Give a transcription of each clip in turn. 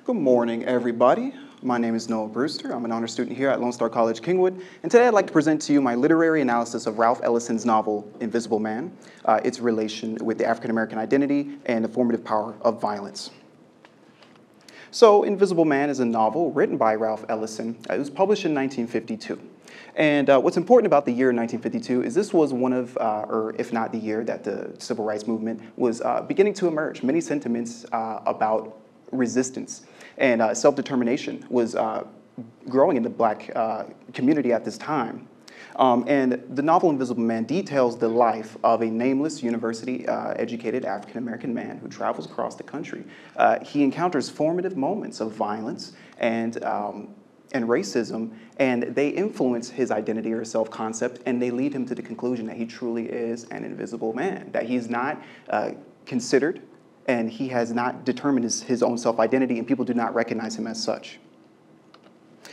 Good morning, everybody. My name is Brewster. I'm an honor student here at Lone Star College-Kingwood, and today I'd like to present to you my literary analysis of Ralph Ellison's novel, Invisible Man, its relation with the African-American identity and the formative power of violence. So, Invisible Man is a novel written by Ralph Ellison. It was published in 1952. And what's important about the year 1952 is this was one of, or if not the year, that the civil rights movement was beginning to emerge. Many sentiments about resistance and self-determination was growing in the black community at this time. And the novel Invisible Man details the life of a nameless university-educated African-American man who travels across the country. He encounters formative moments of violence and racism, and they influence his identity or self-concept, and they lead him to the conclusion that he truly is an invisible man, that he's not considered, and he has not determined his own self-identity, and people do not recognize him as such.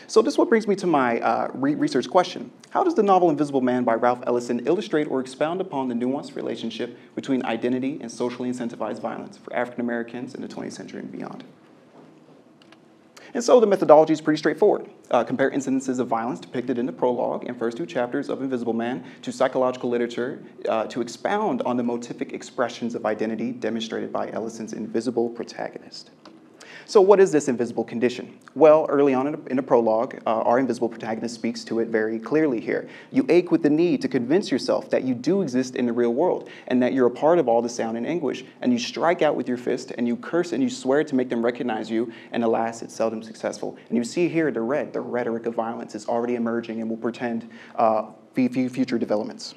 So this is what brings me to my research question. How does the novel Invisible Man by Ralph Ellison illustrate or expound upon the nuanced relationship between identity and socially incentivized violence for African Americans in the 20th century and beyond? And so the methodology is pretty straightforward. Compare incidences of violence depicted in the prologue and first two chapters of Invisible Man to psychological literature to expound on the motivic expressions of identity demonstrated by Ellison's invisible protagonist. So what is this invisible condition? Well, early on in the prologue, our invisible protagonist speaks to it very clearly here. You ache with the need to convince yourself that you do exist in the real world and that you're a part of all the sound and anguish. And you strike out with your fist and you curse and you swear to make them recognize you. And alas, it's seldom successful. And you see here the rhetoric of violence is already emerging and will portend future developments.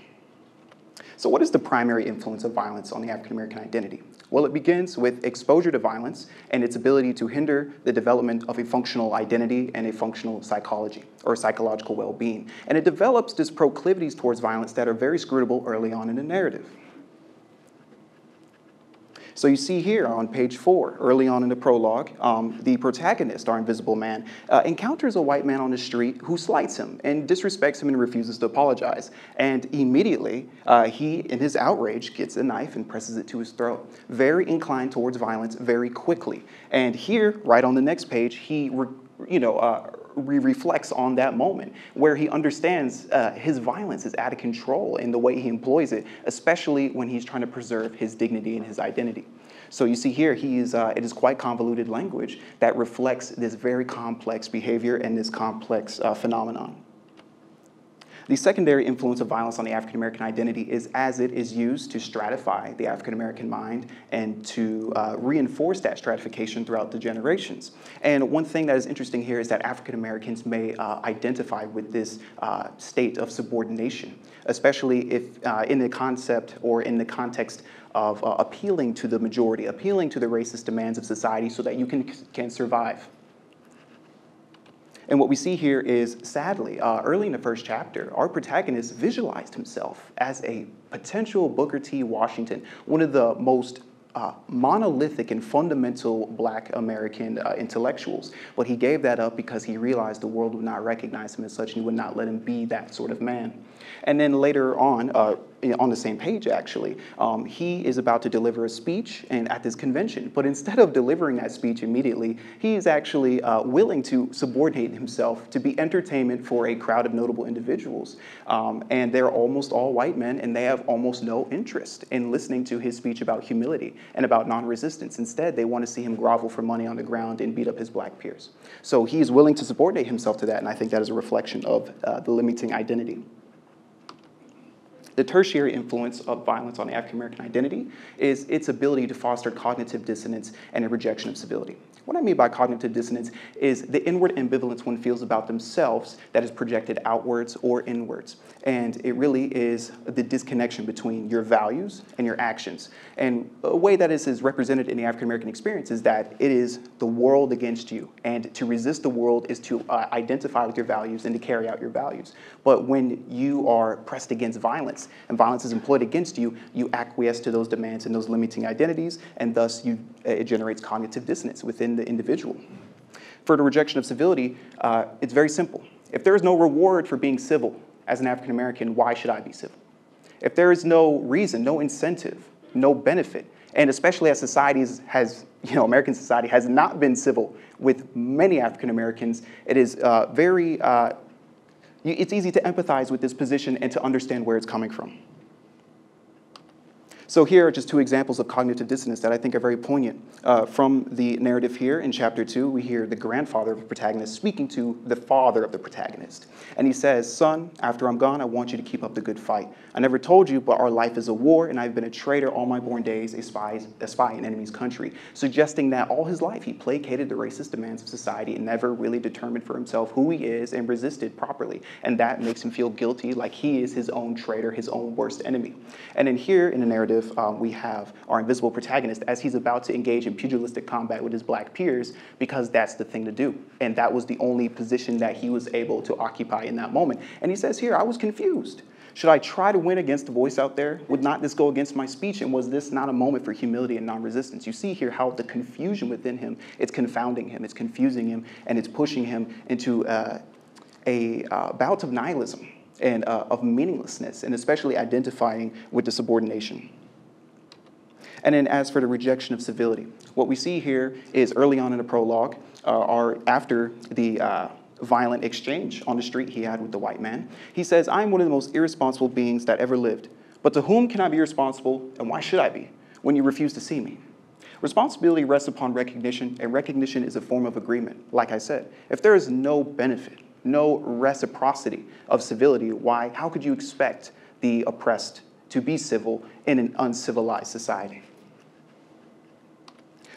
So what is the primary influence of violence on the African-American identity? Well, it begins with exposure to violence and its ability to hinder the development of a functional identity and a functional psychology or psychological well-being. And it develops these proclivities towards violence that are very scrutable early on in the narrative. So you see here on page 4, early on in the prologue, the protagonist, our invisible man, encounters a white man on the street who slights him and disrespects him and refuses to apologize. And immediately, he, in his outrage, gets a knife and presses it to his throat. Very inclined towards violence very quickly. And here, right on the next page, he reflects on that moment where he understands his violence is out of control in the way he employs it, especially when he's trying to preserve his dignity and his identity. So you see here, it is quite convoluted language that reflects this very complex behavior and this complex phenomenon. The secondary influence of violence on the African-American identity is as it is used to stratify the African-American mind and to reinforce that stratification throughout the generations. And one thing that is interesting here is that African-Americans may identify with this state of subordination, especially if in the concept or in the context of appealing to the majority, appealing to the racist demands of society so that you can survive. And what we see here is, sadly, early in the first chapter, our protagonist visualized himself as a potential Booker T. Washington, one of the most monolithic and fundamental black American intellectuals. But he gave that up because he realized the world would not recognize him as such and he would not let him be that sort of man. And then later on the same page actually, he is about to deliver a speech and at this convention. But instead of delivering that speech immediately, he is actually willing to subordinate himself to be entertainment for a crowd of notable individuals. And they're almost all white men and they have almost no interest in listening to his speech about humility and about non-resistance. Instead, they want to see him grovel for money on the ground and beat up his black peers. So he is willing to subordinate himself to that, and I think that is a reflection of the limiting identity. The tertiary influence of violence on the African-American identity is its ability to foster cognitive dissonance and a rejection of civility. What I mean by cognitive dissonance is the inward ambivalence one feels about themselves that is projected outwards or inwards. And it really is the disconnection between your values and your actions. And a way that is represented in the African-American experience is that it is the world against you. And to resist the world is to identify with your values and to carry out your values. But when you are pressed against violence and violence is employed against you, you acquiesce to those demands and those limiting identities, and thus it generates cognitive dissonance within the individual. For the rejection of civility, it's very simple. If there is no reward for being civil as an African American, why should I be civil? If there is no reason, no incentive, no benefit, And especially as American society has not been civil with many African Americans, it is it's easy to empathize with this position and to understand where it's coming from. So here are just two examples of cognitive dissonance that I think are very poignant. From the narrative here in chapter 2, we hear the grandfather of the protagonist speaking to the father of the protagonist. And he says, "Son, after I'm gone, I want you to keep up the good fight. I never told you, but our life is a war, and I've been a traitor all my born days, a spy in enemy's country," suggesting that all his life he placated the racist demands of society and never really determined for himself who he is and resisted properly. And that makes him feel guilty, like he is his own traitor, his own worst enemy. And then here in the narrative, we have our invisible protagonist as he's about to engage in pugilistic combat with his black peers because that's the thing to do. And that was the only position that he was able to occupy in that moment. And he says here, "I was confused. Should I try to win against the voice out there? Would not this go against my speech? And was this not a moment for humility and non-resistance?" You see here how the confusion within him, it's confounding him, it's confusing him, and it's pushing him into a bout of nihilism and of meaninglessness, and especially identifying with the subordination. And then as for the rejection of civility, what we see here is early on in the prologue, after the violent exchange on the street he had with the white man, he says, "I am one of the most irresponsible beings that ever lived. But to whom can I be responsible, and why should I be, when you refuse to see me?" Responsibility rests upon recognition, and recognition is a form of agreement. Like I said, if there is no benefit, no reciprocity of civility, how could you expect the oppressed to be civil in an uncivilized society?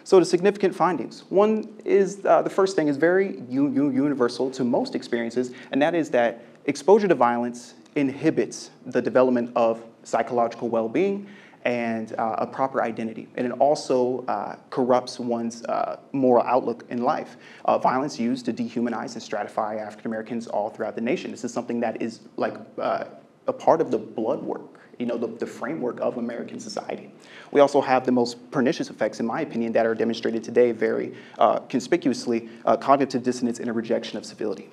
So the significant findings. One is, the first thing is very universal to most experiences, and that is that exposure to violence inhibits the development of psychological well-being and a proper identity. And it also corrupts one's moral outlook in life. Violence used to dehumanize and stratify African Americans all throughout the nation. This is something that is like a part of the blood work, the framework of American society. We also have the most pernicious effects, in my opinion, that are demonstrated today very conspicuously, cognitive dissonance and a rejection of civility.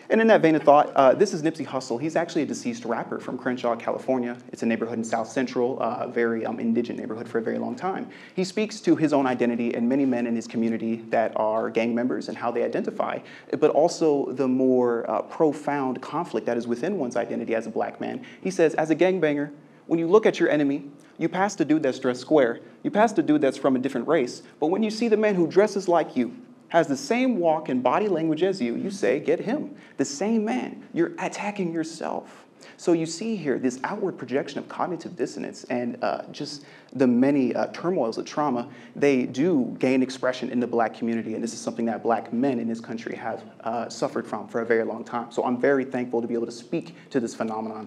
And in that vein of thought, this is Nipsey Hussle. He's actually a deceased rapper from Crenshaw, California. It's a neighborhood in South Central, very indigent neighborhood for a very long time. He speaks to his own identity and many men in his community that are gang members and how they identify, but also the more profound conflict that is within one's identity as a black man. He says, as a gangbanger, when you look at your enemy, you pass the dude that's dressed square, you pass the dude that's from a different race, but when you see the man who dresses like you, has the same walk and body language as you, you say, get him. The same man. You're attacking yourself. So you see here this outward projection of cognitive dissonance and just the many turmoils of trauma, they do gain expression in the black community, and this is something that black men in this country have suffered from for a very long time. So I'm very thankful to be able to speak to this phenomenon.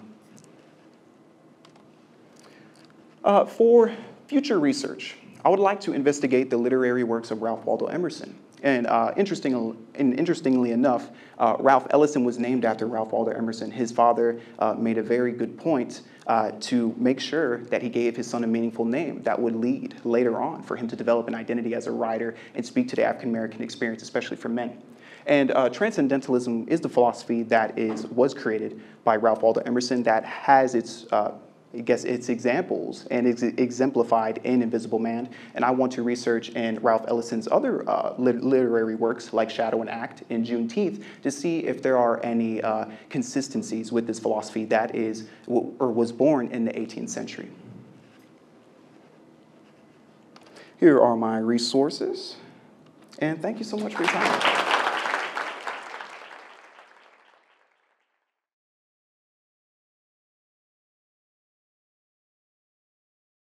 For future research, I would like to investigate the literary works of Ralph Waldo Emerson. And interestingly enough, Ralph Ellison was named after Ralph Waldo Emerson. His father made a very good point to make sure that he gave his son a meaningful name that would lead later on for him to develop an identity as a writer and speak to the African-American experience, especially for men. And transcendentalism is the philosophy that was created by Ralph Waldo Emerson that has its examples and is exemplified in Invisible Man. And I want to research in Ralph Ellison's other literary works like Shadow and Act and Juneteenth to see if there are any consistencies with this philosophy that was born in the 18th century. Here are my resources. And thank you so much for your time.